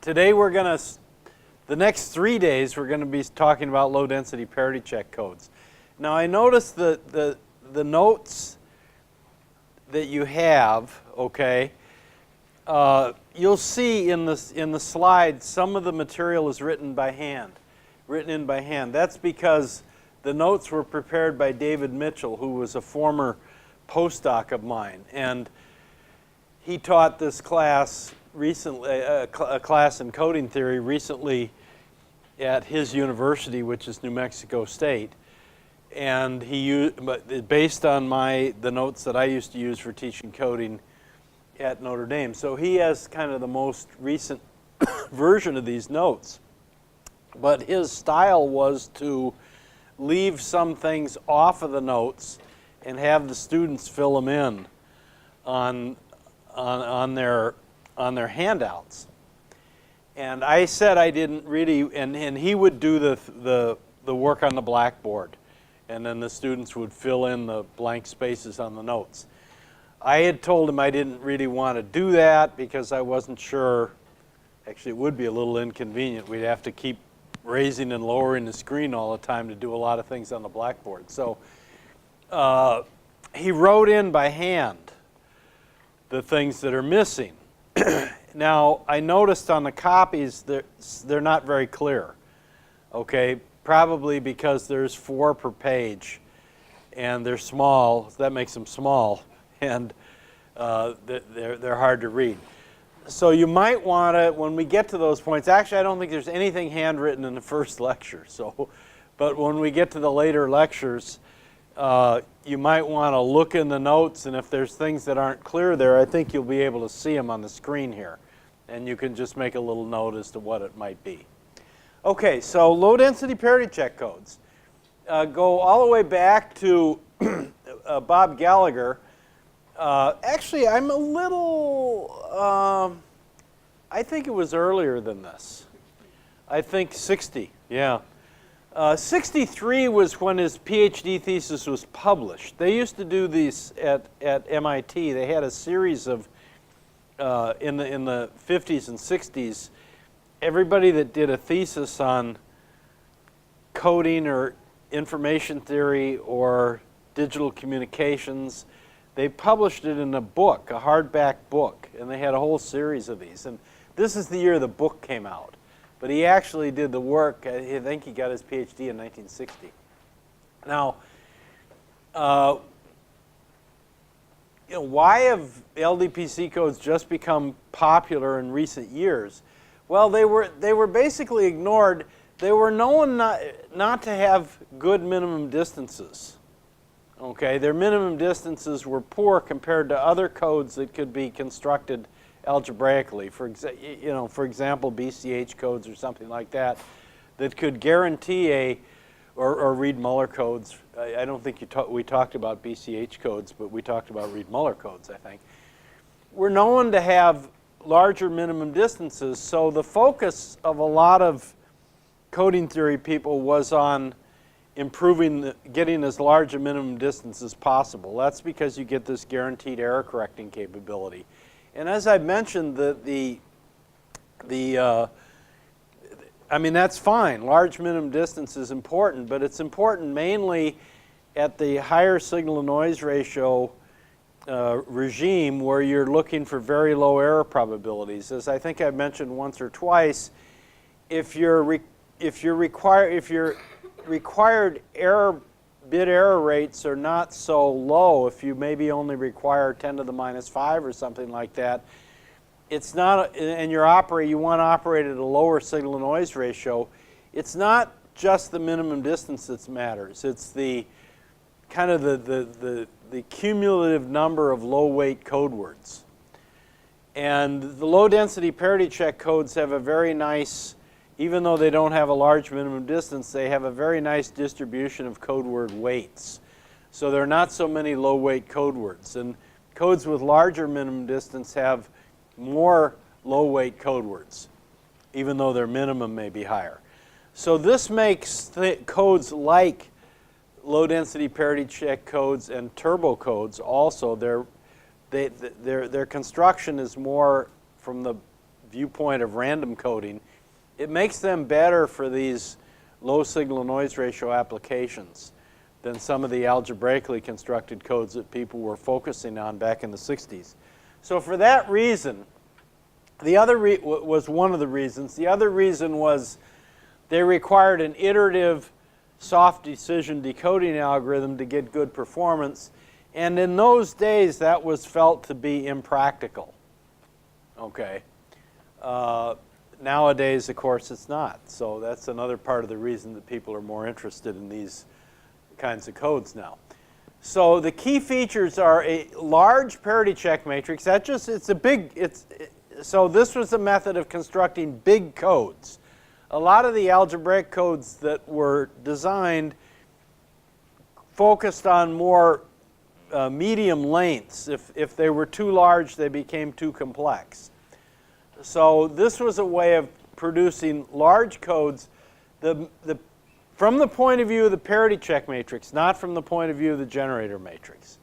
Today the next 3 days we're going to be talking about low density parity check codes. Now I noticed the notes that you have, okay, you'll see in the slides some of the material is written in by hand. That's because the notes were prepared by David Mitchell, who was a former postdoc of mine, and he taught this class recently, a class in coding theory recently at his university, which is New Mexico State, and he used, based on the notes that I used to use for teaching coding at Notre Dame. So he has kind of the most recent version of these notes, but his style was to leave some things off of the notes and have the students fill them in on their handouts. And I said I didn't really, and he would do the work on the blackboard, and then the students would fill in the blank spaces on the notes. I had told him I didn't really want to do that because I wasn't sure, actually it would be a little inconvenient. We'd have to keep raising and lowering the screen all the time to do a lot of things on the blackboard. So he wrote in by hand the things that are missing. Now, I noticed on the copies they're not very clear, okay? Probably because there's 4 per page, and they're small. That makes them small, and they're hard to read. So you might want to, when we get to those points, actually I don't think there's anything handwritten in the first lecture, but when we get to the later lectures, you might want to look in the notes, and if there's things that aren't clear there, I think you'll be able to see them on the screen here, and you can just make a little note as to what it might be. Okay, so low density parity check codes go all the way back to Bob Gallagher. Actually, I'm a little, I think it was earlier than this. I think 60, yeah. 63 was when his PhD thesis was published. They used to do these at MIT. They had a series of, in the 50s and 60s, everybody that did a thesis on coding or information theory or digital communications, they published it in a book, a hardback book, and they had a whole series of these. And this is the year the book came out. But he actually did the work. I think he got his PhD in 1960. Now, why have LDPC codes just become popular in recent years? Well, they were basically ignored. They were known not to have good minimum distances. Okay, their minimum distances were poor compared to other codes that could be constructed algebraically. For example, BCH codes or something like that could guarantee or Reed-Muller codes. I don't think we talked about BCH codes, but we talked about Reed-Muller codes, I think. We're known to have larger minimum distances, so the focus of a lot of coding theory people was on improving, getting as large a minimum distance as possible. That's because you get this guaranteed error correcting capability. And as I mentioned, I mean, that's fine. Large minimum distance is important, but it's important mainly at the higher signal-to-noise ratio regime where you're looking for very low error probabilities. As I think I've mentioned once or twice, if your required bit error rates are not so low, if you maybe only require 10 to the minus 5 or something like that, it's not, and you want to operate at a lower signal-to-noise ratio, it's not just the minimum distance that matters. It's the kind of the cumulative number of low-weight code words. And the low-density parity check codes have a very nice, even though they don't have a large minimum distance, they have a very nice distribution of code word weights. So there are not so many low-weight code words. And codes with larger minimum distance have more low-weight code words, even though their minimum may be higher. So this makes codes like low-density parity check codes and turbo codes also, their construction is more from the viewpoint of random coding, it makes them better for these low signal noise ratio applications than some of the algebraically constructed codes that people were focusing on back in the 60s. So for that reason, the other was one of the reasons. The other reason was they required an iterative soft decision decoding algorithm to get good performance. And in those days, that was felt to be impractical. Okay. Nowadays, of course, it's not. So that's another part of the reason that people are more interested in these kinds of codes now. So the key features are a large parity check matrix. That just, so this was a method of constructing big codes. A lot of the algebraic codes that were designed focused on more medium lengths. If they were too large, they became too complex. So this was a way of producing large codes from the point of view of the parity check matrix, not from the point of view of the generator matrix.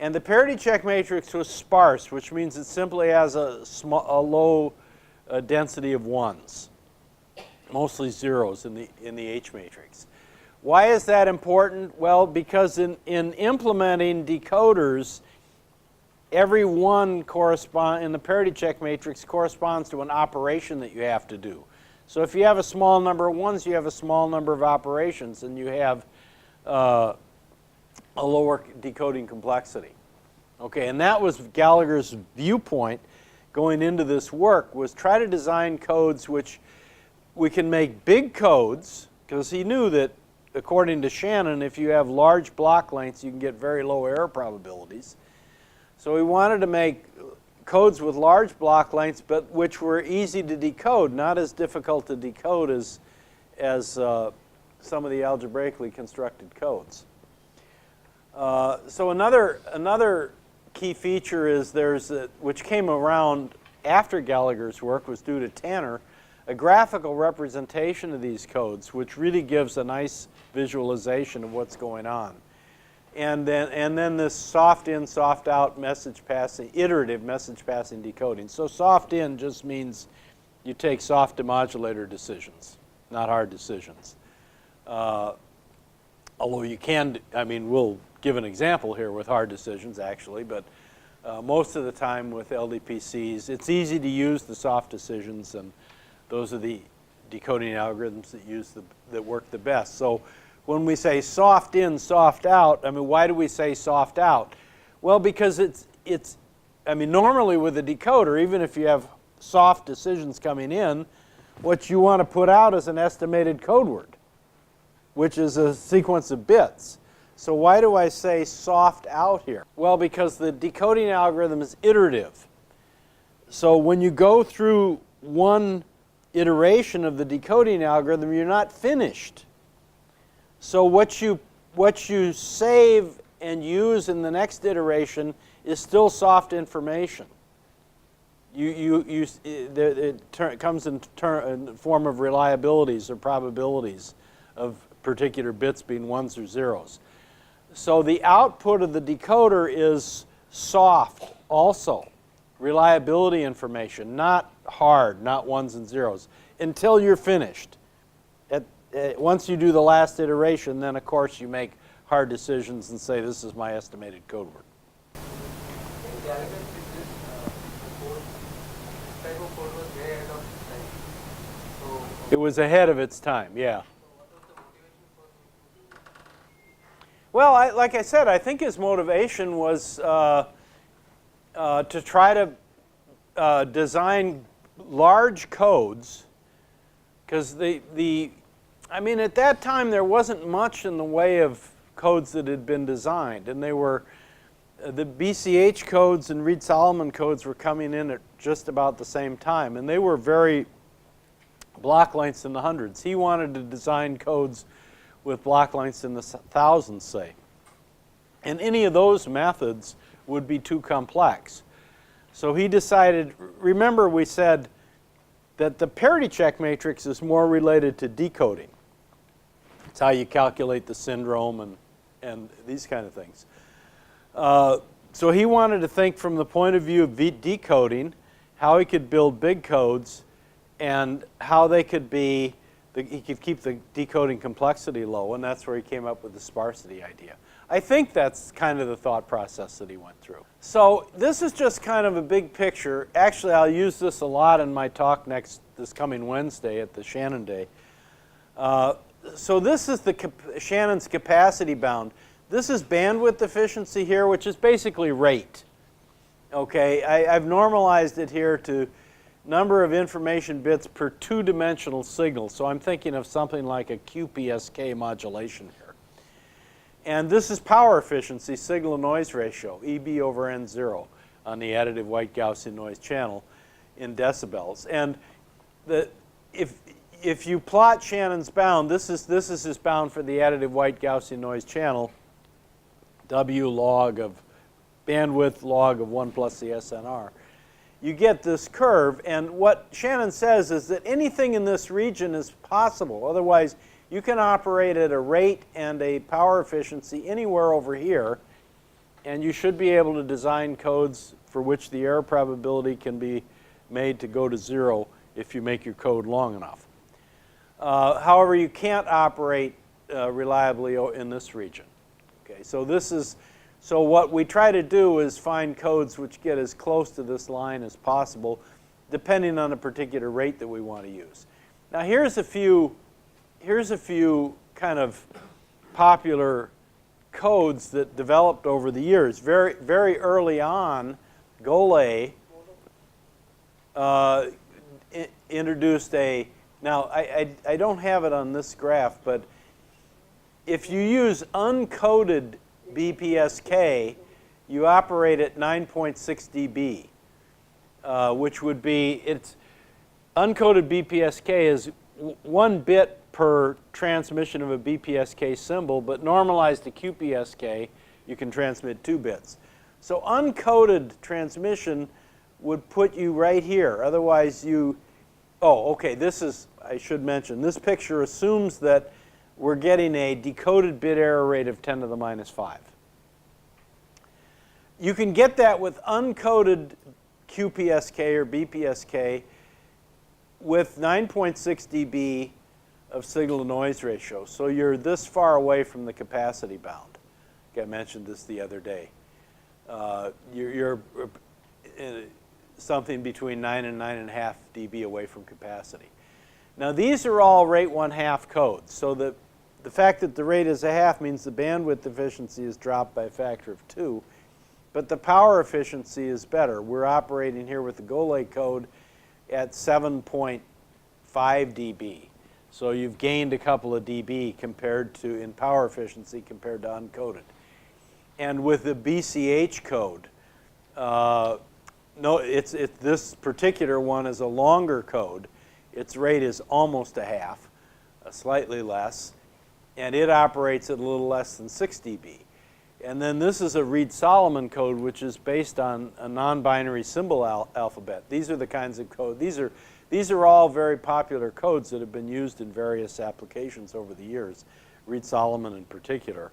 And the parity check matrix was sparse, which means it simply has a low density of ones, mostly zeros in the H matrix. Why is that important? Well, because in implementing decoders, every one in the parity check matrix corresponds to an operation that you have to do. So if you have a small number of ones, you have a small number of operations, and you have a lower decoding complexity. Okay, and that was Gallagher's viewpoint going into this work, was try to design codes which we can make big codes, because he knew that, according to Shannon, if you have large block lengths, you can get very low error probabilities. So he wanted to make codes with large block lengths, but which were easy to decode, not as difficult to decode as some of the algebraically constructed codes. So another key feature is which came around after Gallagher's work, was due to Tanner, a graphical representation of these codes, which really gives a nice visualization of what's going on. And then this soft in, soft out message passing, iterative message passing decoding. So soft in just means you take soft demodulator decisions, not hard decisions. Although you can, I mean, we'll give an example here with hard decisions actually, but most of the time with LDPCs, it's easy to use the soft decisions, and those are the decoding algorithms that work the best. So when we say soft in, soft out, I mean, why do we say soft out? Well, because I mean, normally with a decoder, even if you have soft decisions coming in, what you want to put out is an estimated code word, which is a sequence of bits. So why do I say soft out here? Well, because the decoding algorithm is iterative. So when you go through one iteration of the decoding algorithm, you're not finished. So what you save and use in the next iteration is still soft information. It comes in form of reliabilities or probabilities of particular bits being ones or zeros. So the output of the decoder is soft also, reliability information, not hard, not ones and zeros, until you're finished. Once you do the last iteration, then of course you make hard decisions and say, this is my estimated code word. It was ahead of its time, yeah. Well, like I said, I think his motivation was to try to design large codes, because I mean, at that time there wasn't much in the way of codes that had been designed, and they were, the BCH codes and Reed-Solomon codes were coming in at just about the same time, and they were very block lengths in the hundreds. He wanted to design codes with block lengths in the thousands, say. And any of those methods would be too complex. So he decided, remember we said that the parity check matrix is more related to decoding. It's how you calculate the syndrome and these kind of things. So he wanted to think from the point of view of decoding, how he could build big codes, and how they could be, he could keep the decoding complexity low, and that's where he came up with the sparsity idea. I think that's kind of the thought process that he went through. So this is just kind of a big picture. Actually, I'll use this a lot in my talk this coming Wednesday at the Shannon Day. So this is Shannon's capacity bound. This is bandwidth efficiency here, which is basically rate. Okay, I've normalized it here to number of information bits per two-dimensional signal. So I'm thinking of something like a QPSK modulation here. And this is power efficiency, signal-to-noise ratio, EB over N0 on the additive white Gaussian noise channel in decibels. And if you plot Shannon's bound, this is his bound for the additive white Gaussian noise channel, W log of bandwidth log of 1 plus the SNR. You get this curve, and what Shannon says is that anything in this region is possible. Otherwise, you can operate at a rate and a power efficiency anywhere over here, and you should be able to design codes for which the error probability can be made to go to 0 if you make your code long enough. However, you can't operate reliably in this region. Okay, so what we try to do is find codes which get as close to this line as possible, depending on the particular rate that we want to use. Now here's a few kind of popular codes that developed over the years. Very early on, Golay introduced now I don't have it on this graph, but if you use uncoded BPSK, you operate at 9.6 dB, which would be, uncoded BPSK is 1 bit per transmission of a BPSK symbol, but normalized to QPSK, you can transmit 2 bits. So uncoded transmission would put you right here. Otherwise okay, I should mention, this picture assumes that we're getting a decoded bit error rate of 10 to the minus 5. You can get that with uncoded QPSK or BPSK with 9.6 dB of signal-to-noise ratio. So you're this far away from the capacity bound. I mentioned this the other day. You're something between 9 and 9.5 dB away from capacity. Now these are all rate 1/2 codes. So the fact that the rate is 1/2 means the bandwidth efficiency is dropped by a factor of 2. But the power efficiency is better. We're operating here with the Golay code at 7.5 dB. So you've gained a couple of dB in power efficiency compared to uncoded. And with the BCH code, this particular one is a longer code. Its rate is almost 1/2, slightly less, and it operates at a little less than 6 dB. And then this is a Reed-Solomon code, which is based on a non-binary symbol alphabet. These are the kinds of code. These are all very popular codes that have been used in various applications over the years. Reed-Solomon in particular,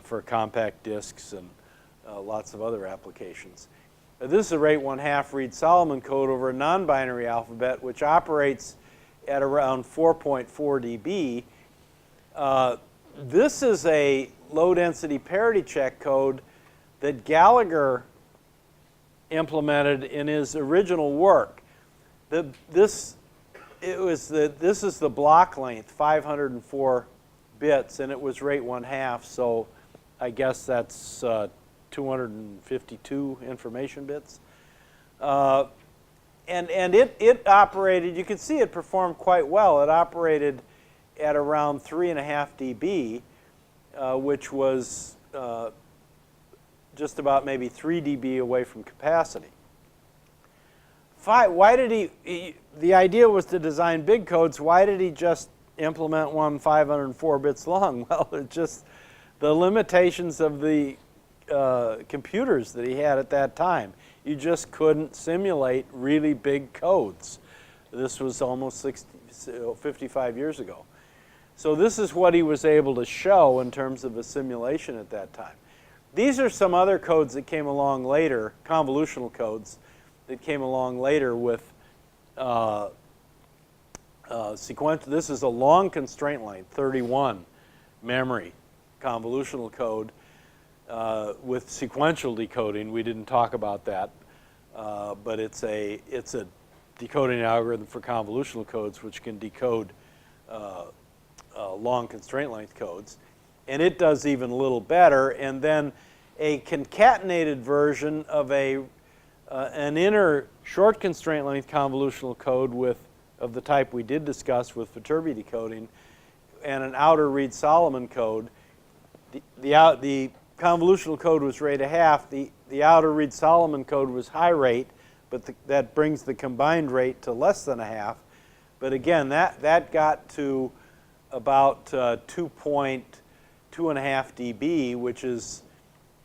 for compact disks and lots of other applications. This is a rate 1/2 Reed-Solomon code over a non-binary alphabet, which operates at around 4.4 dB. This is a low-density parity check code that Gallagher implemented in his original work. This is the block length, 504 bits, and it was rate 1/2. So I guess that's 252 information bits. And it operated, you can see it performed quite well. It operated at around 3.5 dB, which was just about maybe 3 dB away from capacity. Why did the idea was to design big codes. Why did he just implement one 504 bits long? Well, it's just the limitations of the computers that he had at that time. You just couldn't simulate really big codes. This was almost 55 years ago. So this is what he was able to show in terms of a simulation at that time. These are some other codes that came along later, convolutional codes, that came along later with sequential. This is a long constraint length, 31 memory convolutional code with sequential decoding. We didn't talk about that, but it's a decoding algorithm for convolutional codes which can decode long constraint length codes, and it does even a little better. And then a concatenated version of an inner short constraint length convolutional code of the type we did discuss with Viterbi decoding, and an outer Reed-Solomon code. The convolutional code was rate of half. The outer Reed-Solomon code was high rate, but that brings the combined rate to less than a half. But again, that got to about 2.5 dB, which is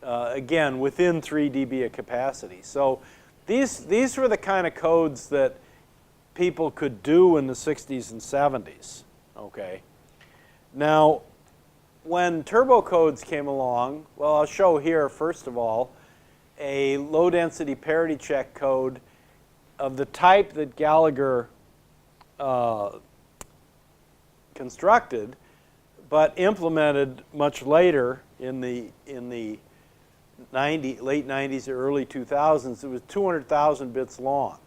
again within 3 dB of capacity. So these were the kind of codes that people could do in the 60s and 70s. Okay. Now, when turbo codes came along, well, I'll show here first of all a low density parity check code of the type that Gallagher constructed, but implemented much later in the late 90s or early 2000s. It was 200,000 bits long.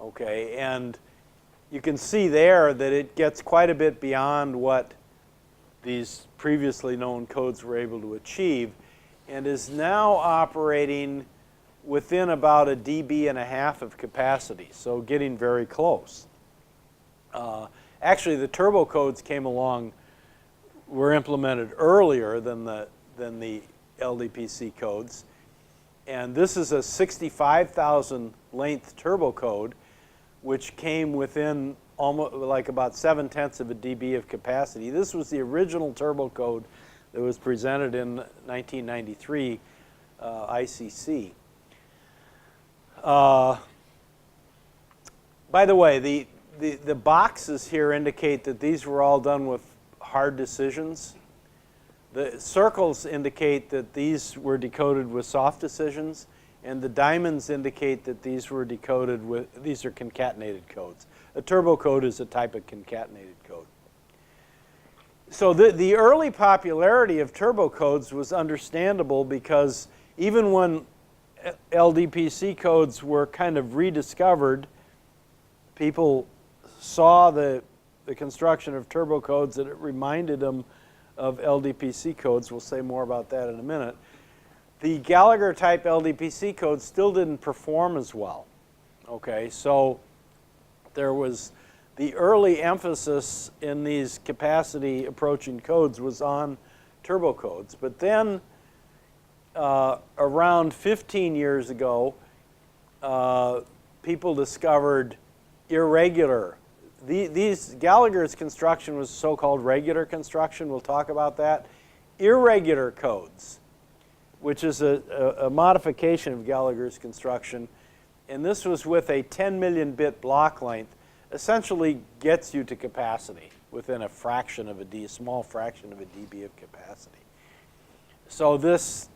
Okay, and you can see there that it gets quite a bit beyond what these previously known codes were able to achieve, and is now operating within about 1.5 dB of capacity, so getting very close. Actually, the turbo codes came along, were implemented earlier than the LDPC codes, and this is a 65,000 length turbo code, which came within almost like about 0.7 dB of capacity. This was the original turbo code that was presented in 1993 ICC. By the way, the boxes here indicate that these were all done with hard decisions. The circles indicate that these were decoded with soft decisions, and the diamonds indicate that these were decoded with, these are concatenated codes. A turbo code is a type of concatenated code. So the early popularity of turbo codes was understandable, because even when LDPC codes were kind of rediscovered, people saw the construction of turbo codes that it reminded them of LDPC codes. We'll say more about that in a minute. The Gallagher type LDPC codes still didn't perform as well. Okay, so there was the early emphasis in these capacity approaching codes was on turbo codes. But then around 15 years ago, people discovered irregular. These Gallagher's construction was so-called regular construction. We'll talk about that. Irregular codes, which is a modification of Gallagher's construction, and this was with a 10 million bit block length, essentially gets you to capacity within a fraction of a small fraction of a dB of capacity. So the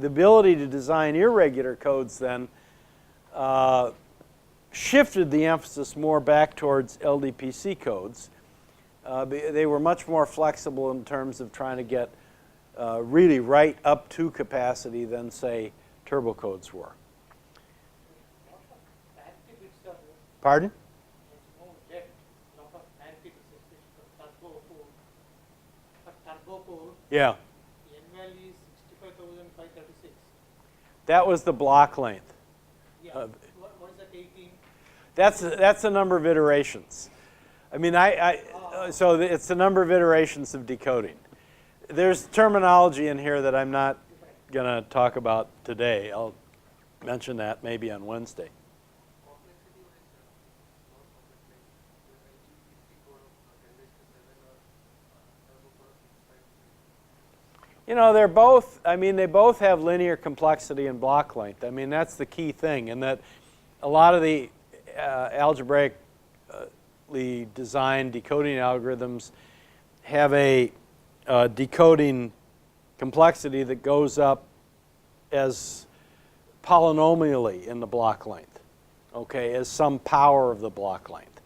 ability to design irregular codes then shifted the emphasis more back towards LDPC codes. They were much more flexible in terms of trying to get really right up to capacity than, say, turbo codes were. Pardon? Yeah. That was the block length. Yeah. What is that, 18? That's the number of iterations. I mean, so it's the number of iterations of decoding. There's terminology in here that I'm not going to talk about today. I'll mention that maybe on Wednesday. You know, they're both, I mean, they both have linear complexity and block length. I mean, that's the key thing, and that a lot of the algebraically designed decoding algorithms have a decoding complexity that goes up as polynomially in the block length, okay, as some power of the block length.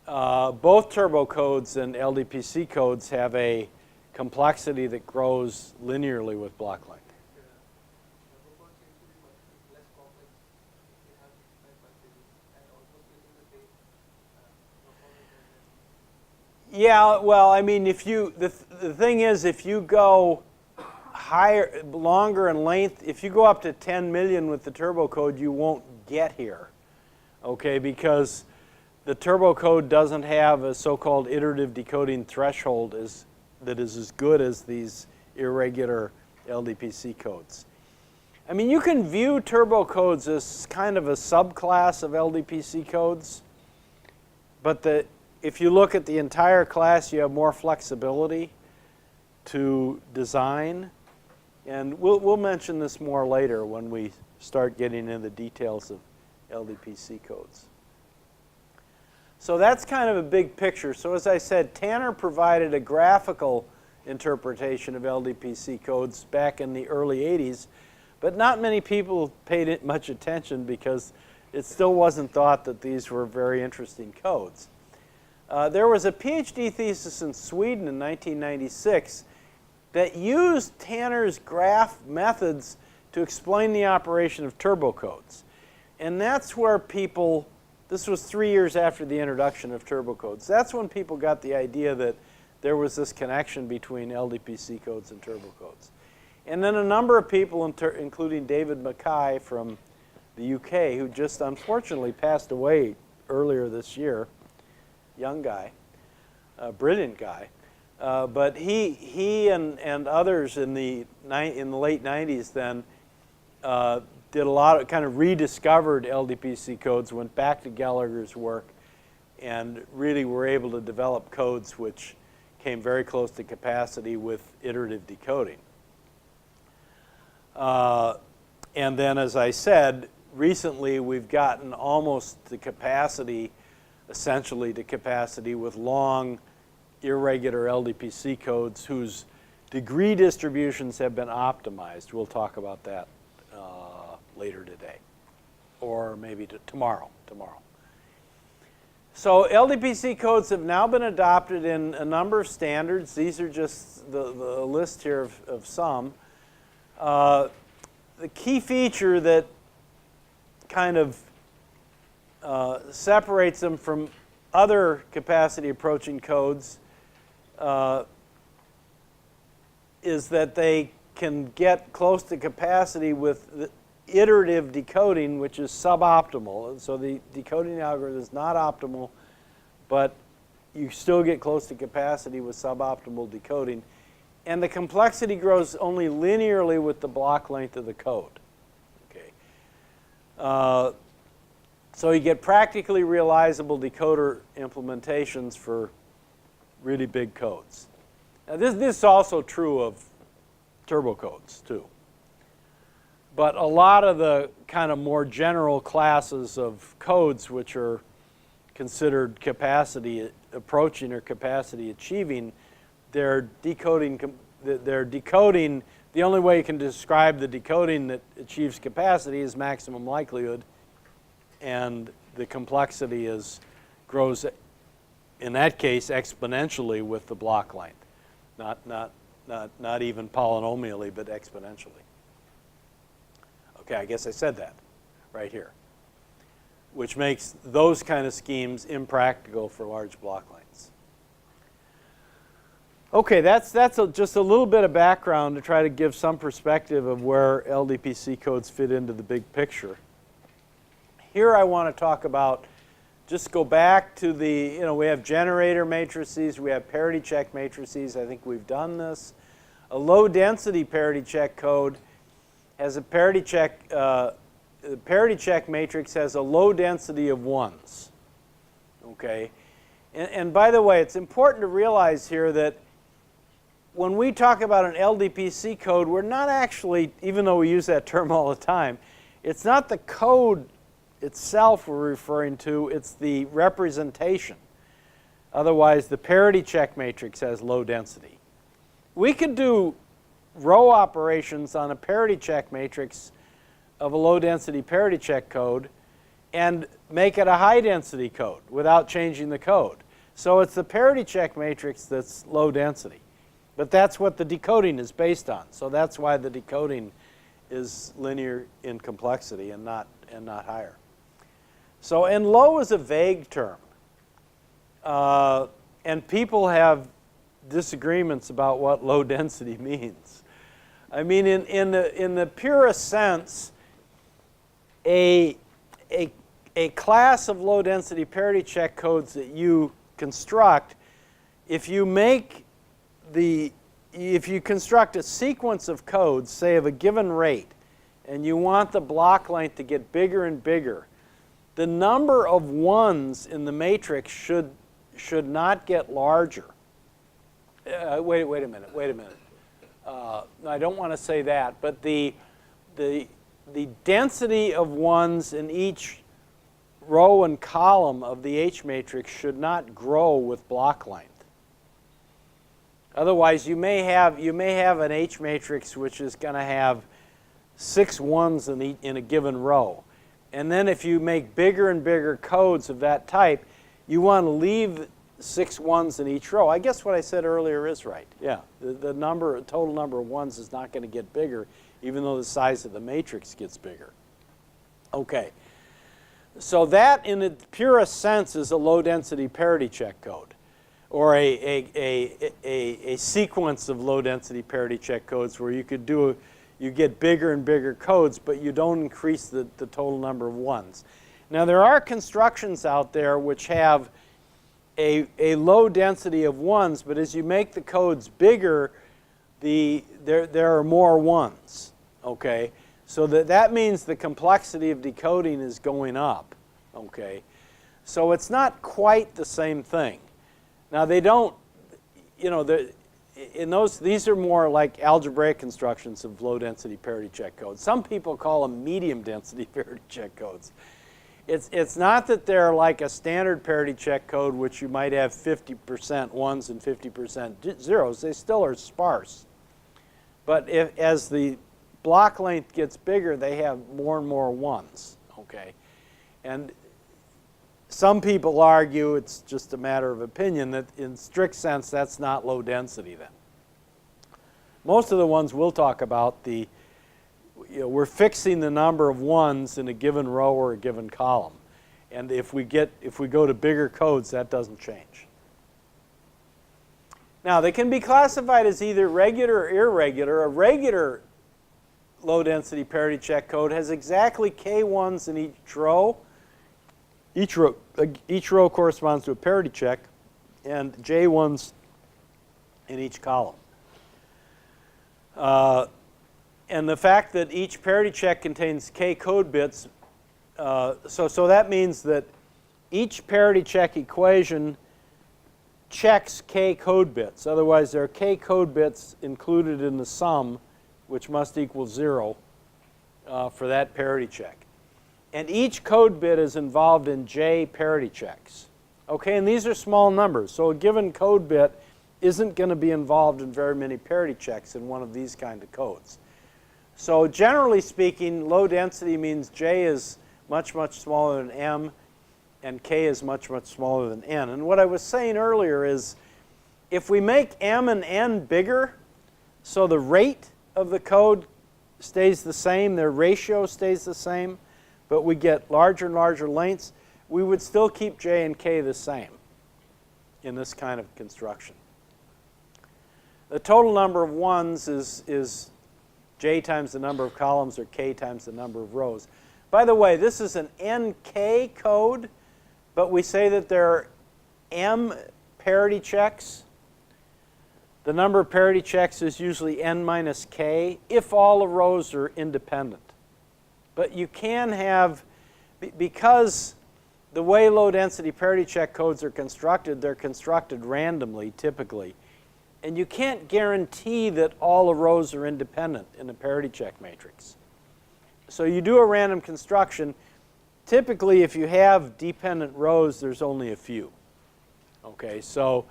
Both turbo codes and LDPC codes have a complexity that grows linearly with block length. Yeah, well, I mean, if you, the thing is, if you go higher, longer in length, if you go up to 10 million with the turbo code, you won't get here, okay, because the turbo code doesn't have a so-called iterative decoding threshold that is as good as these irregular LDPC codes. I mean, you can view turbo codes as kind of a subclass of LDPC codes, but if you look at the entire class, you have more flexibility to design. And we'll mention this more later when we start getting into the details of LDPC codes. So that's kind of a big picture. So as I said, Tanner provided a graphical interpretation of LDPC codes back in the early 80s, but not many people paid it much attention because it still wasn't thought that these were very interesting codes. There was a PhD thesis in Sweden in 1996 that used Tanner's graph methods to explain the operation of turbo codes. And that's where people, this was 3 years after the introduction of turbo codes, that's when people got the idea that there was this connection between LDPC codes and turbo codes. And then a number of people, including David Mackay from the UK, who just unfortunately passed away earlier this year, young guy, brilliant guy, but he and others in the late 90s then did a lot of kind of rediscovered LDPC codes, went back to Gallagher's work, and really were able to develop codes which came very close to capacity with iterative decoding. And then, as I said, recently we've gotten almost to capacity, essentially to capacity with long, irregular LDPC codes whose degree distributions have been optimized. We'll talk about that later today, or maybe tomorrow. So LDPC codes have now been adopted in a number of standards. These are just the list here of some. The key feature that kind of separates them from other capacity approaching codes is that they can get close to capacity with the iterative decoding, which is suboptimal. And so the decoding algorithm is not optimal, but you still get close to capacity with suboptimal decoding. And the complexity grows only linearly with the block length of the code. Okay. So you get practically realizable decoder implementations for really big codes. Now this is also true of turbo codes too. But a lot of the kind of more general classes of codes which are considered capacity approaching or capacity achieving, they're decoding, the only way you can describe the decoding that achieves capacity is maximum likelihood, and the complexity grows in that case exponentially with the block length, not even polynomially, but exponentially. Okay, I guess I said that right here, which makes those kind of schemes impractical for large block lengths. Okay, that's just a little bit of background to try to give some perspective of where LDPC codes fit into the big picture. Here I want to talk about, just go back to the, we have generator matrices, we have parity check matrices. I think we've done this. A low density parity check code has a parity check, the parity check matrix has a low density of ones. Okay, and by the way, it's important to realize here that when we talk about an LDPC code, we're not actually, even though we use that term all the time, it's not the code itself we're referring to, it's the representation. Otherwise, the parity check matrix has low density. We could do row operations on a parity check matrix of a low-density parity check code and make it a high-density code without changing the code. So it's the parity check matrix that's low density. But that's what the decoding is based on. So that's why the decoding is linear in complexity and not higher. So, and low is a vague term. And people have disagreements about what low density means. I mean, in the purest sense, a class of low density parity check codes that you construct, if you construct a sequence of codes, say of a given rate, and you want the block length to get bigger and bigger, the number of ones in the matrix should not get larger. Wait a minute. I don't want to say that, but the density of ones in each row and column of the H matrix should not grow with block length. Otherwise, you may have an H matrix which is going to have 6 ones in a given row. And then if you make bigger and bigger codes of that type, you want to leave 6 ones in each row. I guess what I said earlier is right. Yeah, the total number of ones is not going to get bigger, even though the size of the matrix gets bigger. Okay. So that, in the purest sense, is a low-density parity check code, or a sequence of low-density parity check codes where you get bigger and bigger codes, but you don't increase the total number of ones. Now, there are constructions out there which have a low density of ones, but as you make the codes bigger, there are more ones. Okay. So that means the complexity of decoding is going up, okay? So it's not quite the same thing. Now they don't, these are more like algebraic constructions of low-density parity check codes. Some people call them medium-density parity check codes. It's not that they're like a standard parity check code, which you might have 50% ones and 50% zeros. They still are sparse. But as the block length gets bigger, they have more and more ones, okay? And some people argue, it's just a matter of opinion, that in strict sense that's not low density then. Most of the ones we'll talk about, we're fixing the number of ones in a given row or a given column. And if we go to bigger codes, that doesn't change. Now, they can be classified as either regular or irregular. A regular low-density parity check code has exactly k ones in each row. Each row corresponds to a parity check, and j ones in each column. And the fact that each parity check contains k code bits, so that means that each parity check equation checks k code bits. Otherwise, there are k code bits included in the sum, which must equal 0 for that parity check. And each code bit is involved in j parity checks. Okay, and these are small numbers, so a given code bit isn't going to be involved in very many parity checks in one of these kind of codes. So generally speaking, low density means j is much, much smaller than m, and k is much, much smaller than n. And what I was saying earlier is, if we make m and n bigger, so the rate of the code stays the same, their ratio stays the same, but we get larger and larger lengths, we would still keep j and k the same in this kind of construction. The total number of ones is j times the number of columns, or k times the number of rows. By the way, this is an nk code, but we say that there are m parity checks. The number of parity checks is usually n minus k if all the rows are independent. But you can have, because the way low-density parity check codes are constructed, they're constructed randomly, typically. And you can't guarantee that all the rows are independent in a parity check matrix. So you do a random construction. Typically, if you have dependent rows, there's only a few. Okay, so,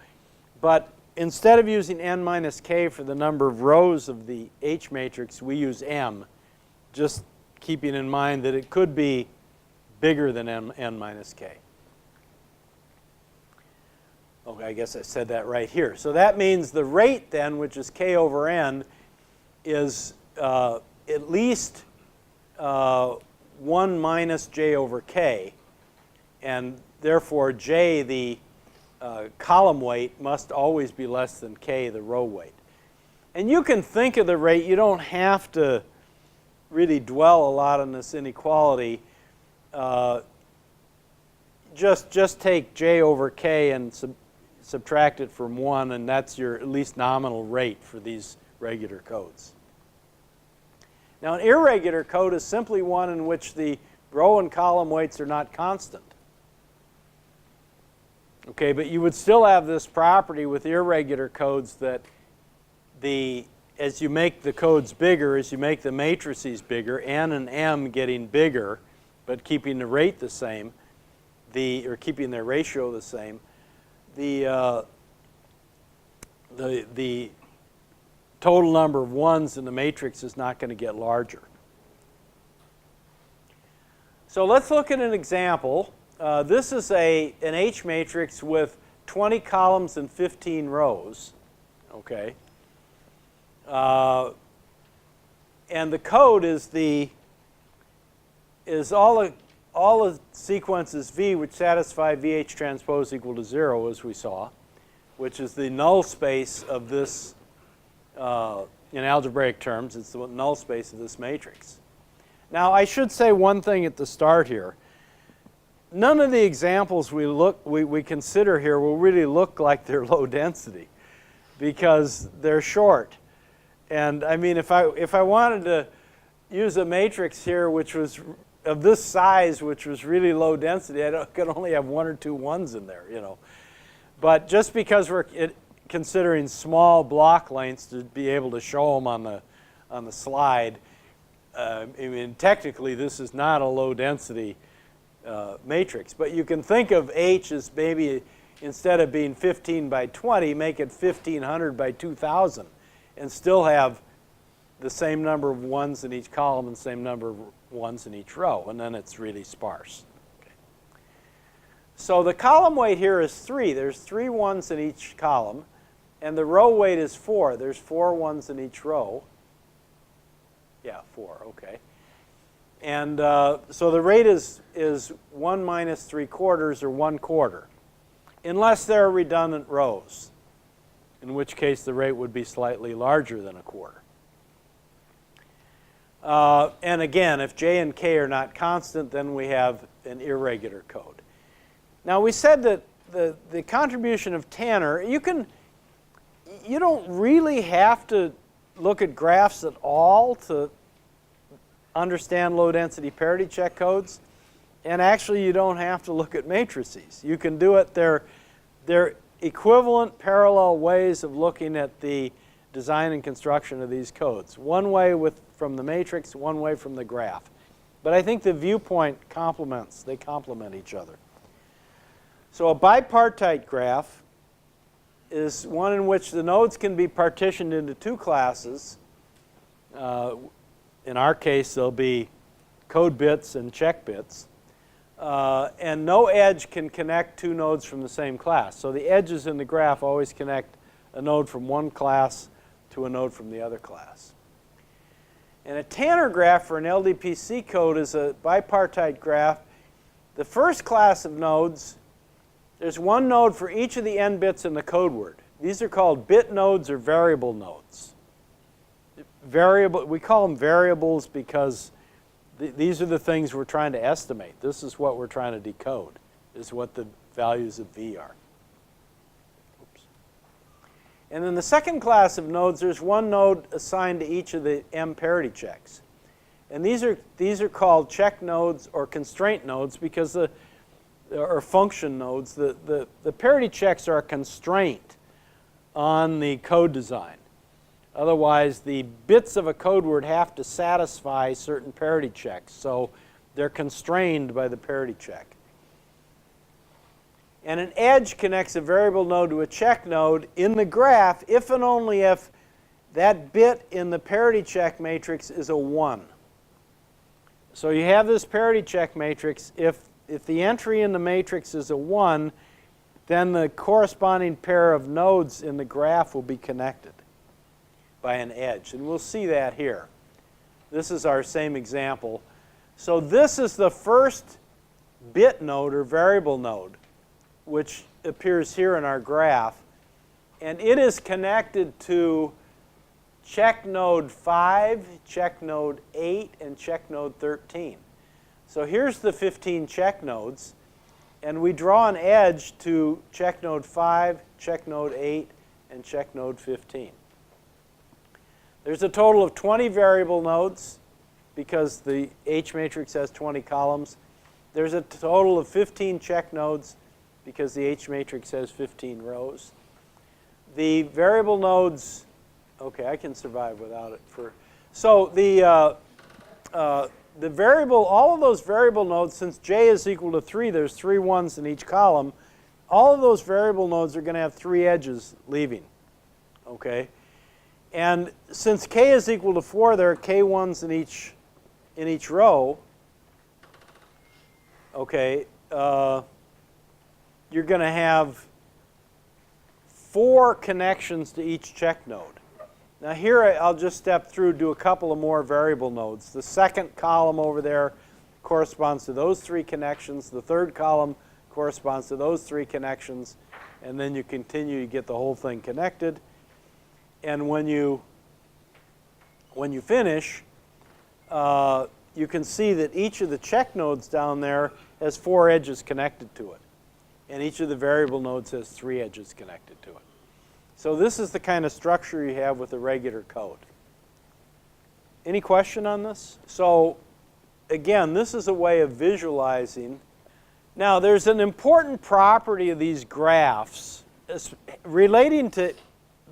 but instead of using n minus k for the number of rows of the H matrix, we use m, just keeping in mind that it could be bigger than n minus k. Okay, I guess I said that right here. So that means the rate then, which is k over n, is at least 1 minus j over k, and therefore j, the column weight, must always be less than k, the row weight. And you can think of the rate. You don't have to really dwell a lot on this inequality. Just take j over k and subtract it from 1, and that's your at least nominal rate for these regular codes. Now, an irregular code is simply one in which the row and column weights are not constant. Okay, but you would still have this property with irregular codes that as you make the codes bigger, as you make the matrices bigger, n and m getting bigger, but keeping the rate the same, or keeping their ratio the same, the total number of ones in the matrix is not going to get larger. So let's look at an example. This is an H matrix with 20 columns and 15 rows. Okay. And the code is all the sequences V which satisfy VH transpose equal to 0, as we saw, which is the null space of this, in algebraic terms, it's the null space of this matrix. Now, I should say one thing at the start here. None of the examples we consider here will really look like they're low density, because they're short. And I mean, if I wanted to use a matrix here which was of this size, which was really low density, I could only have 1 or 2 ones in there, you know. But just because we're considering small block lengths to be able to show them on the slide, I mean, technically this is not a low density matrix. But you can think of H as maybe, instead of being 15 by 20, make it 1500 by 2000, and still have the same number of ones in each column and the same number of ones in each row, and then it's really sparse. Okay. So the column weight here is 3. There's 3 ones in each column, and the row weight is 4. There's 4 ones in each row. Yeah, 4, okay. And so the rate is 1 minus 3/4 or 1/4, unless there are redundant rows, in which case the rate would be slightly larger than 1/4. And again, if j and k are not constant, then we have an irregular code. Now, we said that the contribution of Tanner, you don't really have to look at graphs at all to understand low-density parity check codes. And actually, you don't have to look at matrices. You can do it. They're equivalent, parallel ways of looking at the design and construction of these codes. One way from the matrix, one way from the graph. But I think the viewpoint they complement each other. So a bipartite graph is one in which the nodes can be partitioned into 2 classes. In our case, there'll be code bits and check bits. And no edge can connect 2 nodes from the same class. So the edges in the graph always connect a node from one class to a node from the other class. And a Tanner graph for an LDPC code is a bipartite graph. The first class of nodes, there's 1 node for each of the n bits in the code word. These are called bit nodes or variable nodes. We call them variables because these are the things we're trying to estimate. This is what we're trying to decode, is what the values of V are. Oops. And in the second class of nodes, there's 1 node assigned to each of the M parity checks. And these are called check nodes or constraint nodes because or function nodes. The parity checks are a constraint on the code design. Otherwise, the bits of a code word have to satisfy certain parity checks. So they're constrained by the parity check. And an edge connects a variable node to a check node in the graph if and only if that bit in the parity check matrix is a 1. So you have this parity check matrix. If the entry in the matrix is a 1, then the corresponding pair of nodes in the graph will be connected by an edge. And we'll see that here. This is our same example. So this is the first bit node or variable node, which appears here in our graph. And it is connected to check node 5, check node 8, and check node 13. So here's the 15 check nodes. And we draw an edge to check node 5, check node 8, and check node 15. There's a total of 20 variable nodes because the H matrix has 20 columns. There's a total of 15 check nodes because the H matrix has 15 rows. The variable nodes, okay, I can survive without it. So the variable, all of those variable nodes, since j is equal to 3, there's 3 ones in each column. All of those variable nodes are going to have 3 edges leaving, okay? And since k is equal to 4, there are k ones in each row, okay? You're going to have 4 connections to each check node. Now here I'll just step through, do a couple of more variable nodes. The second column over there corresponds to those 3 connections. The third column corresponds to those 3 connections. And then you continue to get the whole thing connected. And when you finish, you can see that each of the check nodes down there has 4 edges connected to it. And each of the variable nodes has 3 edges connected to it. So this is the kind of structure you have with a regular code. Any question on this? So again, this is a way of visualizing. Now there's an important property of these graphs relating to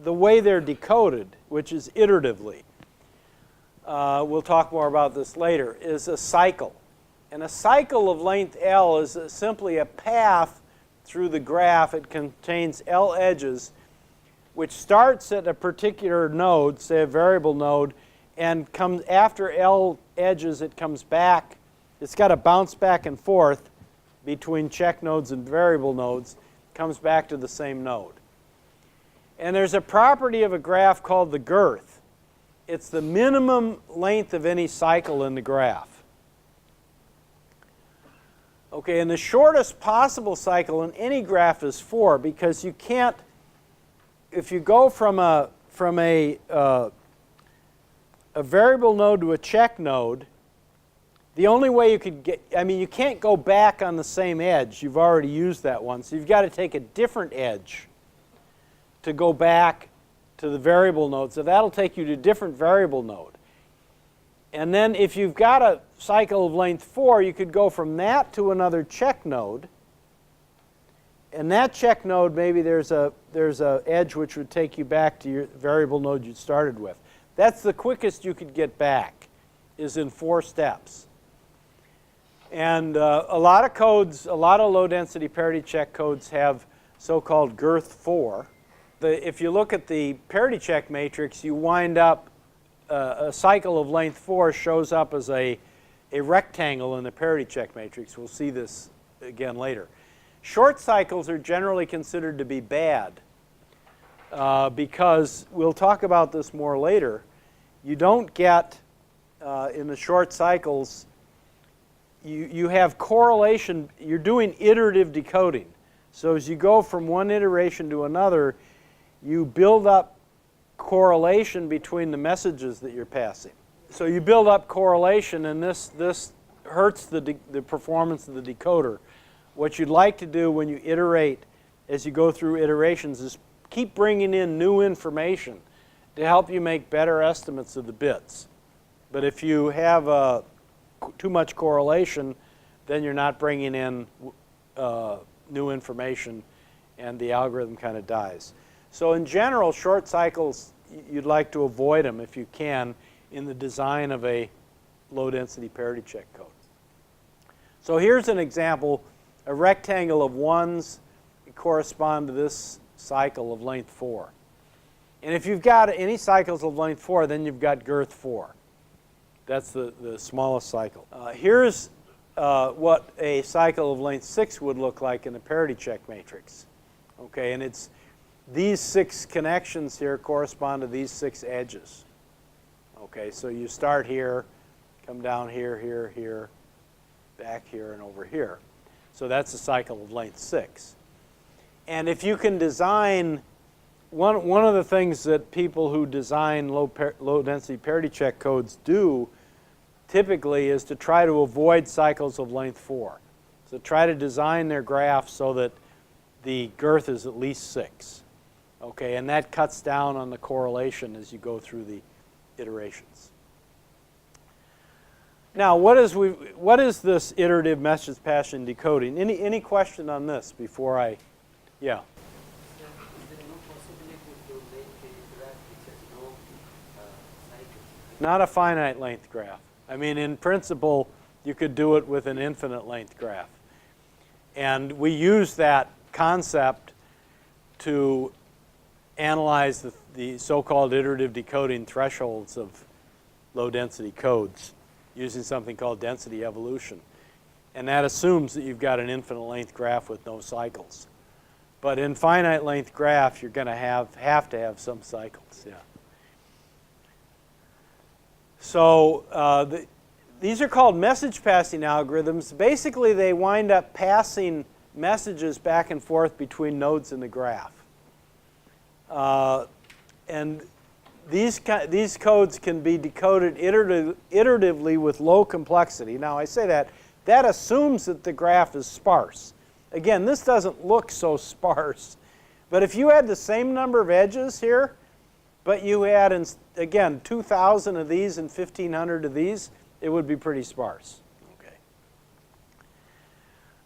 the way they're decoded, which is iteratively. We'll talk more about this later, is a cycle. And a cycle of length L is simply a path through the graph. It contains L edges, which starts at a particular node, say a variable node, and comes after L edges, it comes back. It's got to bounce back and forth between check nodes and variable nodes, comes back to the same node. And there's a property of a graph called the girth. It's the minimum length of any cycle in the graph. Okay, and the shortest possible cycle in any graph is 4, because you can't, if you go from a variable node to a check node, the only way you could get, I mean, you can't go back on the same edge. You've already used that one. So you've got to take a different edge to go back to the variable node. So that'll take you to a different variable node. And then if you've got a cycle of length 4, you could go from that to another check node. And that check node, maybe there's a edge which would take you back to your variable node you started with. That's the quickest you could get back, is in 4 steps. And a lot of codes, a lot of low-density parity check codes have so-called girth 4. If you look at the parity check matrix, you wind up, a cycle of length 4 shows up as a rectangle in the parity check matrix. We'll see this again later. Short cycles are generally considered to be bad because, we'll talk about this more later, you don't get, in the short cycles, you have correlation, you're doing iterative decoding. So as you go from one iteration to another, you build up correlation between the messages that you're passing. So you build up correlation, and this hurts the performance of the decoder. What you'd like to do when you iterate, as you go through iterations, is keep bringing in new information to help you make better estimates of the bits. But if you have too much correlation, then you're not bringing in new information, and the algorithm kind of dies. So in general, short cycles, you'd like to avoid them if you can in the design of a low-density parity check code. So here's an example. A rectangle of 1s correspond to this cycle of length 4. And if you've got any cycles of length 4, then you've got girth 4. That's the smallest cycle. Here's what a cycle of length 6 would look like in a parity check matrix. Okay, and it's these 6 connections here correspond to these 6 edges. Okay, so you start here, come down here, here, here, back here, and over here. So that's a cycle of length 6. And if you can design, one of the things that people who design low density parity check codes do typically is to try to avoid cycles of length 4. So try to design their graph so that the girth is at least 6. Okay, and that cuts down on the correlation as you go through the iterations. Now, what is this iterative message passing decoding? Any question on this before I, yeah? Is there no possibility to make a graph which has no cycles? Not a finite length graph. I mean, in principle, you could do it with an infinite length graph. And we use that concept to analyze the so-called iterative decoding thresholds of low-density codes using something called density evolution. And that assumes that you've got an infinite length graph with no cycles. But in finite length graph, you're going to have to have some cycles. Yeah. So these are called message passing algorithms. Basically, they wind up passing messages back and forth between nodes in the graph. And these codes can be decoded iteratively with low complexity. Now, I say that assumes that the graph is sparse. Again, this doesn't look so sparse. But if you had the same number of edges here, but you had, again, 2,000 of these and 1,500 of these, it would be pretty sparse. Okay.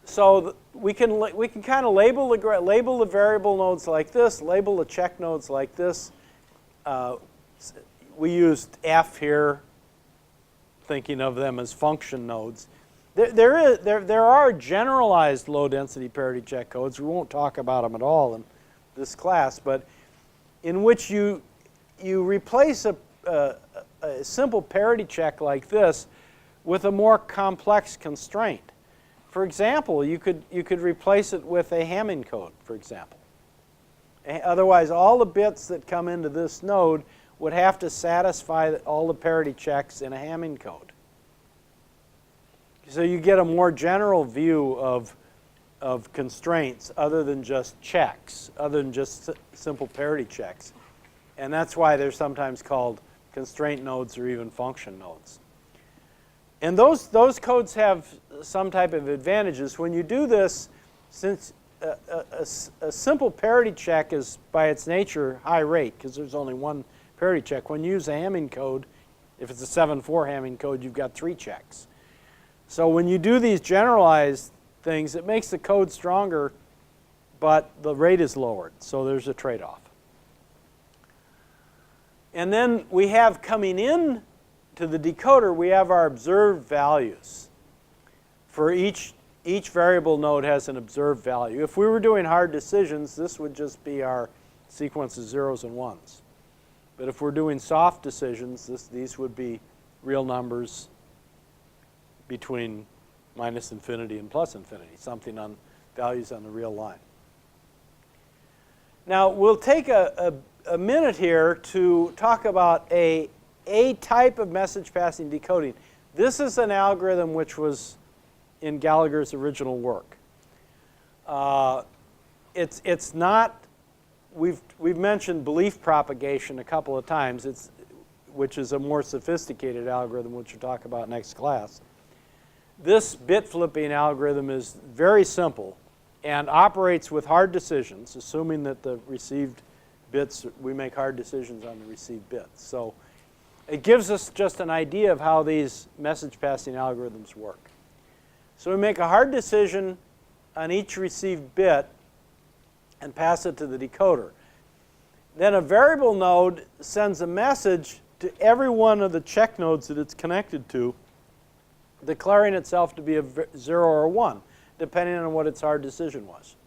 So we can kind of label the variable nodes like this, label the check nodes like this. We used F here, thinking of them as function nodes. There are generalized low-density parity check codes. We won't talk about them at all in this class, but in which you replace a simple parity check like this with a more complex constraint. For example, you could replace it with a Hamming code, for example. Otherwise, all the bits that come into this node would have to satisfy all the parity checks in a Hamming code. So you get a more general view of constraints other than just checks, other than just simple parity checks. And that's why they're sometimes called constraint nodes or even function nodes. And those codes have some type of advantages. When you do this, since a simple parity check is by its nature high rate because there's only one parity check. When you use a Hamming code, if it's a 7-4 Hamming code, you've got 3 checks. So when you do these generalized things, it makes the code stronger, but the rate is lowered. So there's a trade-off. And then we have coming in to the decoder, we have our observed values. For each variable node has an observed value. If we were doing hard decisions, this would just be our sequence of zeros and ones. But if we're doing soft decisions, these would be real numbers between minus infinity and plus infinity, something on values on the real line. Now, we'll take a minute here to talk about a type of message passing decoding. This is an algorithm which was in Gallagher's original work. It's not, we've mentioned belief propagation a couple of times, which is a more sophisticated algorithm, which we'll talk about next class. This bit flipping algorithm is very simple and operates with hard decisions, assuming that the received bits, we make hard decisions on the received bits. So it gives us just an idea of how these message passing algorithms work. So we make a hard decision on each received bit and pass it to the decoder. Then a variable node sends a message to every one of the check nodes that it's connected to, declaring itself to be a 0 or a 1, depending on what its hard decision was.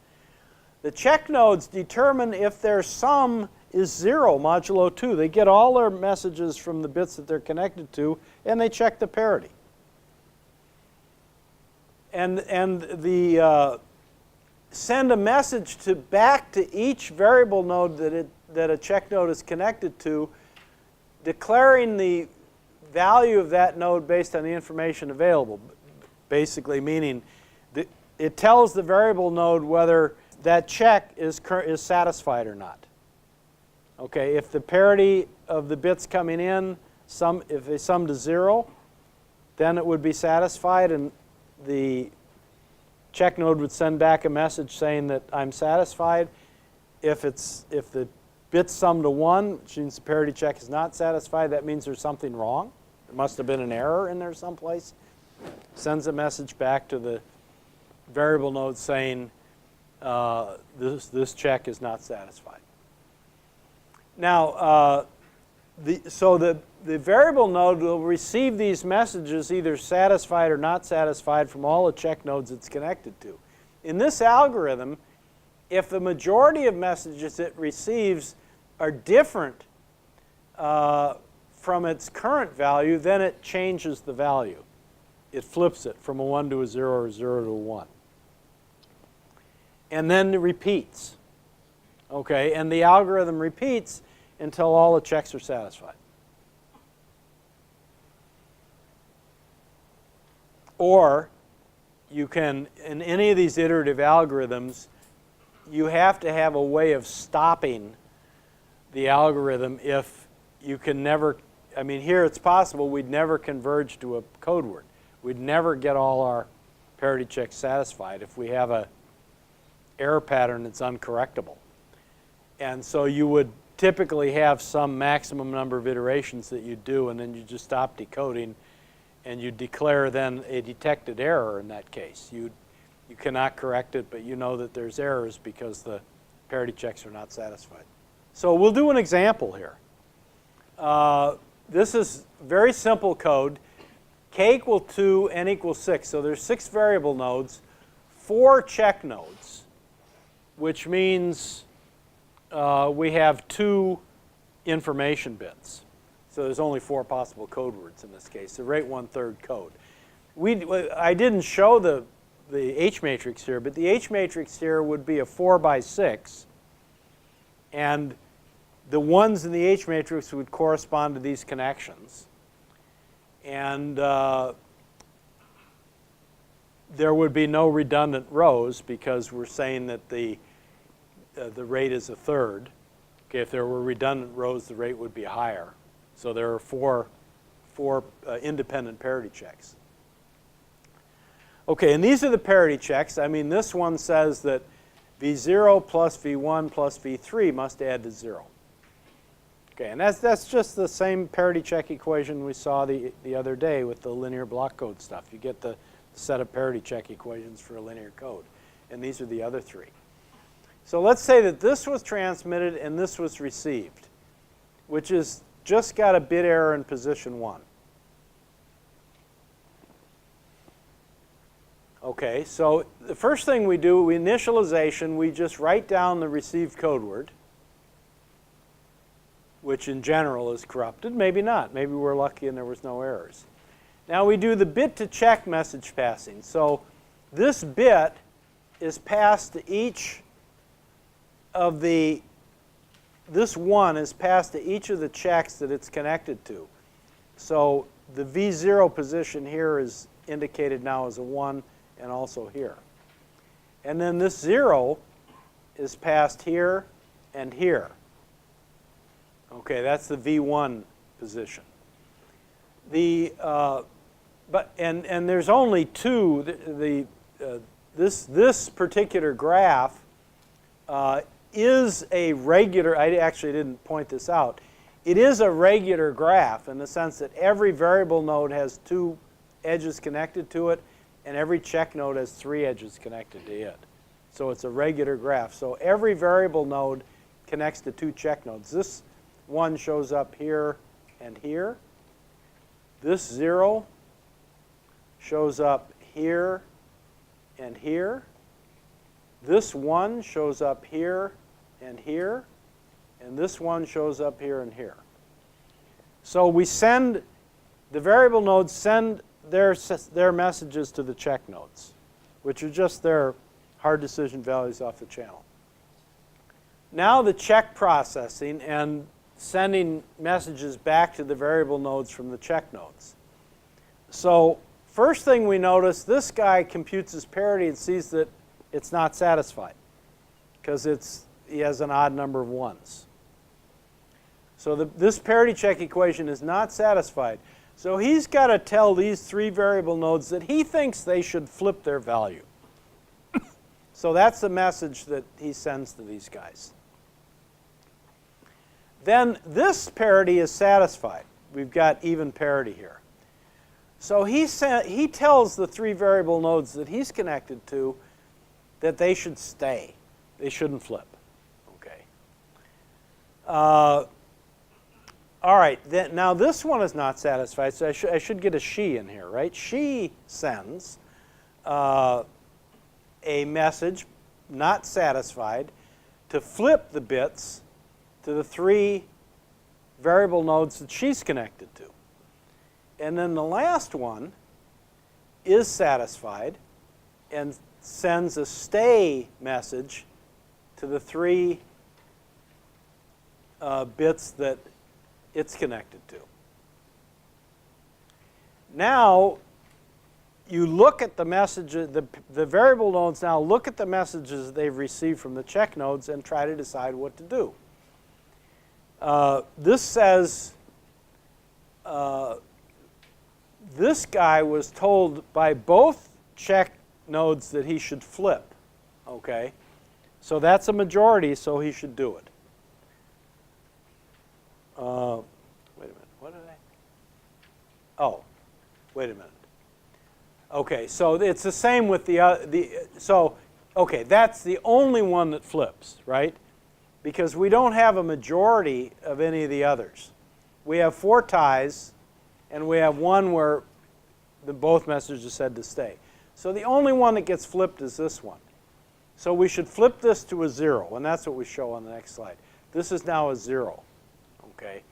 The check nodes determine if their sum is 0 modulo 2. They get all their messages from the bits that they're connected to, and they check the parity. And the send a message back to each variable node that a check node is connected to, declaring the value of that node based on the information available. Basically meaning that it tells the variable node whether that check is satisfied or not. Okay, if the parity of the bits coming in, if they sum to 0, then it would be satisfied, and the check node would send back a message saying that I'm satisfied. If the bits sum to 1, which means the parity check is not satisfied, that means there's something wrong. There must have been an error in there someplace. Sends a message back to the variable node saying this check is not satisfied. Now, the variable node will receive these messages either satisfied or not satisfied from all the check nodes it's connected to. In this algorithm, if the majority of messages it receives are different from its current value, then it changes the value. It flips it from a 1 to a 0 or 0 to a 1. And then it repeats. Okay, and the algorithm repeats until all the checks are satisfied. Or you can, in any of these iterative algorithms, you have to have a way of stopping the algorithm if you can never, I mean, here it's possible we'd never converge to a code word. We'd never get all our parity checks satisfied if we have a error pattern that's uncorrectable. And so you would typically have some maximum number of iterations that you do, and then you just stop decoding, and you declare then a detected error in that case. You cannot correct it, but you know that there's errors because the parity checks are not satisfied. So we'll do an example here. This is very simple code. K equal 2, n equals 6. So there's 6 variable nodes, 4 check nodes, which means we have 2 information bits. So there's only 4 possible code words in this case, the rate 1/3 code. I didn't show the H matrix here, but the H matrix here would be a 4 by 6, and the ones in the H matrix would correspond to these connections. And there would be no redundant rows because we're saying that the rate is 1/3. Okay, if there were redundant rows, the rate would be higher. So there are four independent parity checks. Okay, and these are the parity checks. I mean, this one says that V0 plus V1 plus V3 must add to 0. Okay, and that's just the same parity check equation we saw the other day with the linear block code stuff. You get the set of parity check equations for a linear code. And these are the other 3. So let's say that this was transmitted and this was received, which is just got a bit error in position 1. Okay, so the first thing we do, initialization, we just write down the received code word, which in general is corrupted. Maybe not. Maybe we're lucky and there was no errors. Now we do the bit to check message passing. So this bit is passed to each of the, this 1 is passed to each of the checks that it's connected to. So the V0 position here is indicated now as a 1 and also here. And then this 0 is passed here and here. Okay, that's the V1 position. The and there's only 2. This particular graph is a regular. I actually didn't point this out. It is a regular graph in the sense that every variable node has 2 edges connected to it, and every check node has 3 edges connected to it. So it's a regular graph. So every variable node connects to 2 check nodes. This one shows up here and here. This 0 shows up here and here. This 1 shows up here and here. and this one shows up here and here. So we send, the variable nodes send their messages to the check nodes, which are just their hard decision values off the channel. Now the check processing and sending messages back to the variable nodes from the check nodes. So first thing we notice, this guy computes his parity and sees that it's not satisfied because he has an odd number of ones. So this parity check equation is not satisfied. So he's got to tell these three variable nodes that he thinks they should flip their value. So that's the message that he sends to these guys. Then this parity is satisfied. We've got even parity here. So he tells the three variable nodes that he's connected to that they should stay. They shouldn't flip. Okay. All right. Now this one is not satisfied, so I should get a she in here, right? She sends a message, not satisfied, to flip the bits to the three variable nodes that she's connected to. And then the last one is satisfied and sends a stay message to the three bits that it's connected to. Now, you look at the messages, the variable nodes now look at the messages they've received from the check nodes and try to decide what to do. This says this guy was told by both check nodes that he should flip. Okay, so that's a majority, so he should do it. Wait a minute, what did I? Oh, wait a minute. Okay, so it's the same with okay, that's the only one that flips, right? Because we don't have a majority of any of the others. We have 4 ties, and we have one where both messages are said to stay. So the only one that gets flipped is this one. So we should flip this to a 0, and that's what we show on the next slide. This is now a 0. Okay,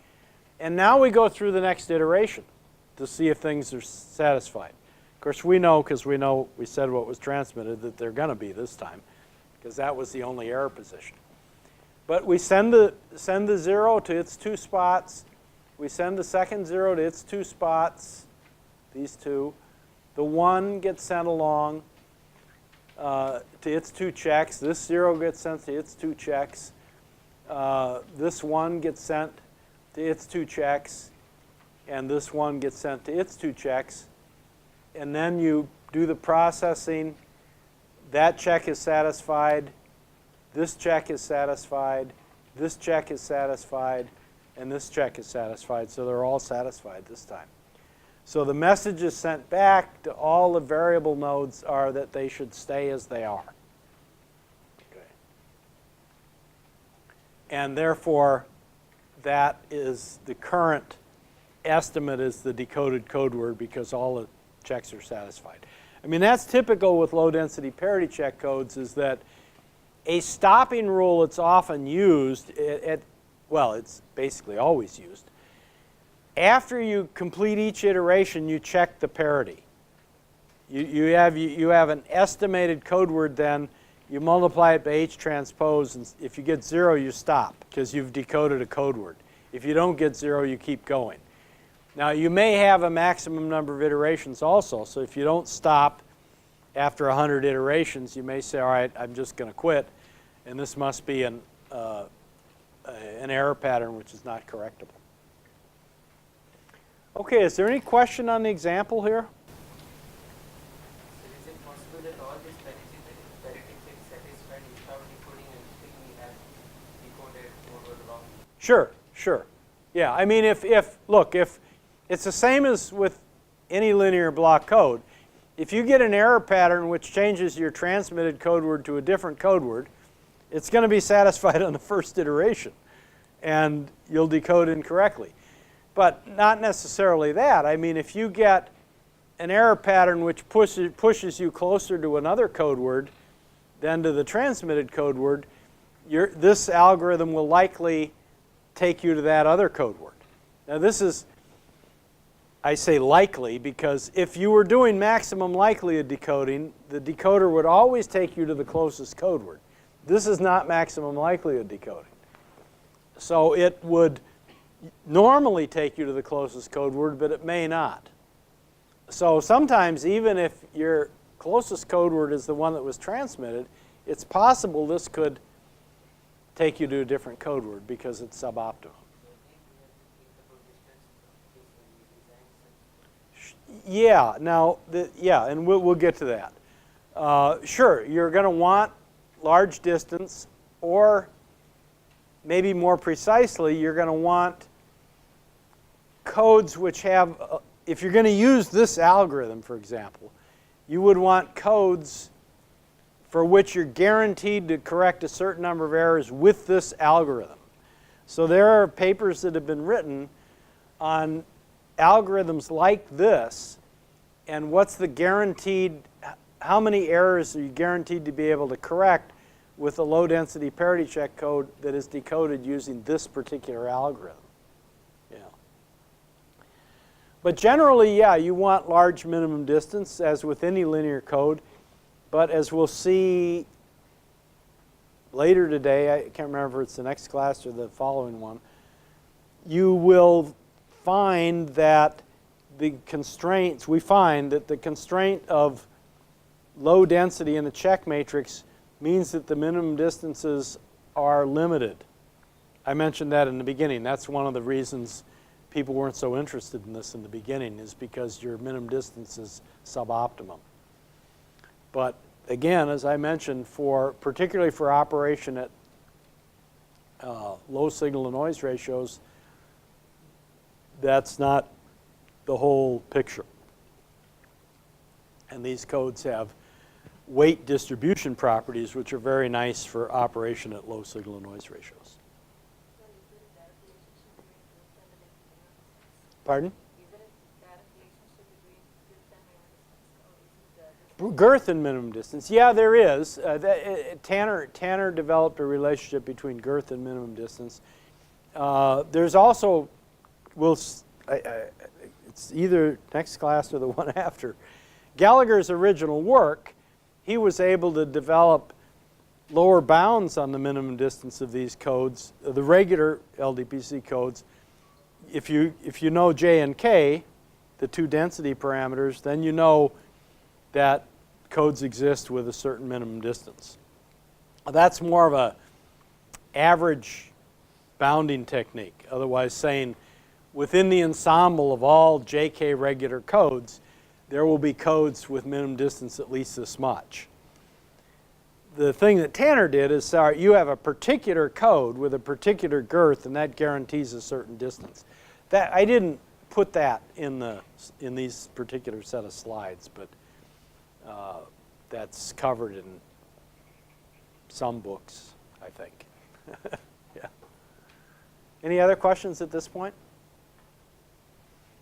and now we go through the next iteration to see if things are satisfied. Of course, we know, because we said what was transmitted, that they're going to be this time, because that was the only error position. But we send the 0 to its 2 spots. We send the second 0 to its 2 spots, these two. The 1 gets sent along to its 2 checks. This 0 gets sent to its 2 checks. This 1 gets sent to its 2 checks, and this 1 gets sent to its 2 checks. And then you do the processing. That check is satisfied. This check is satisfied. This check is satisfied. And this check is satisfied. So they're all satisfied this time. So the messages sent back to all the variable nodes are that they should stay as they are. Okay. And therefore, that is the current estimate is the decoded code word because all the checks are satisfied. I mean, that's typical with low-density parity check codes is that a stopping rule that's often used, well, it's basically always used. After you complete each iteration, you check the parity. You have an estimated code word then, you multiply it by H transpose, and if you get 0, you stop because you've decoded a code word. If you don't get 0, you keep going. Now, you may have a maximum number of iterations also, so if you don't stop after 100 iterations, you may say, all right, I'm just going to quit, and this must be an error pattern which is not correctable. Okay, is there any question on the example here? So is it possible that all these parity checks satisfied without decoding and still we have decoded what was wrong? Sure, sure. Yeah, I mean, if it's the same as with any linear block code, if you get an error pattern which changes your transmitted code word to a different code word, it's going to be satisfied on the first iteration, and you'll decode incorrectly. But not necessarily that. I mean, if you get an error pattern which pushes you closer to another code word than to the transmitted code word, this algorithm will likely take you to that other code word. Now this is, I say likely because if you were doing maximum likelihood decoding, the decoder would always take you to the closest code word. This is not maximum likelihood decoding. So it would normally take you to the closest code word, but it may not. So sometimes even if your closest code word is the one that was transmitted, it's possible this could take you to a different code word because it's suboptimal. Yeah, now, yeah, and we'll get to that. Sure, you're going to want large distance, or maybe more precisely, you're going to want codes which have, if you're going to use this algorithm, for example, you would want codes for which you're guaranteed to correct a certain number of errors with this algorithm. So there are papers that have been written on algorithms like this, and what's the guaranteed, how many errors are you guaranteed to be able to correct with a low density parity check code that is decoded using this particular algorithm. Yeah. But generally, yeah, you want large minimum distance as with any linear code, but as we'll see later today, I can't remember if it's the next class or the following one, you will find that the constraints, we find that the constraint of low density in a check matrix means that the minimum distances are limited. I mentioned that in the beginning. That's one of the reasons people weren't so interested in this in the beginning, is because your minimum distance is suboptimum. But again, as I mentioned, particularly for operation at low signal to noise ratios, that's not the whole picture. And these codes have weight distribution properties which are very nice for operation at low signal to noise ratios. Pardon? Girth and minimum distance. Yeah, there is. Tanner developed a relationship between girth and minimum distance. There's also, it's either next class or the one after. Gallagher's original work, he was able to develop lower bounds on the minimum distance of these codes, the regular LDPC codes. If you know J and K, the two density parameters, then you know that codes exist with a certain minimum distance. That's more of a average bounding technique, otherwise saying within the ensemble of all JK regular codes, there will be codes with minimum distance at least this much. The thing that Tanner did is, you have a particular code with a particular girth, and that guarantees a certain distance. That I didn't put that in these particular set of slides, but that's covered in some books, I think. Yeah. Any other questions at this point?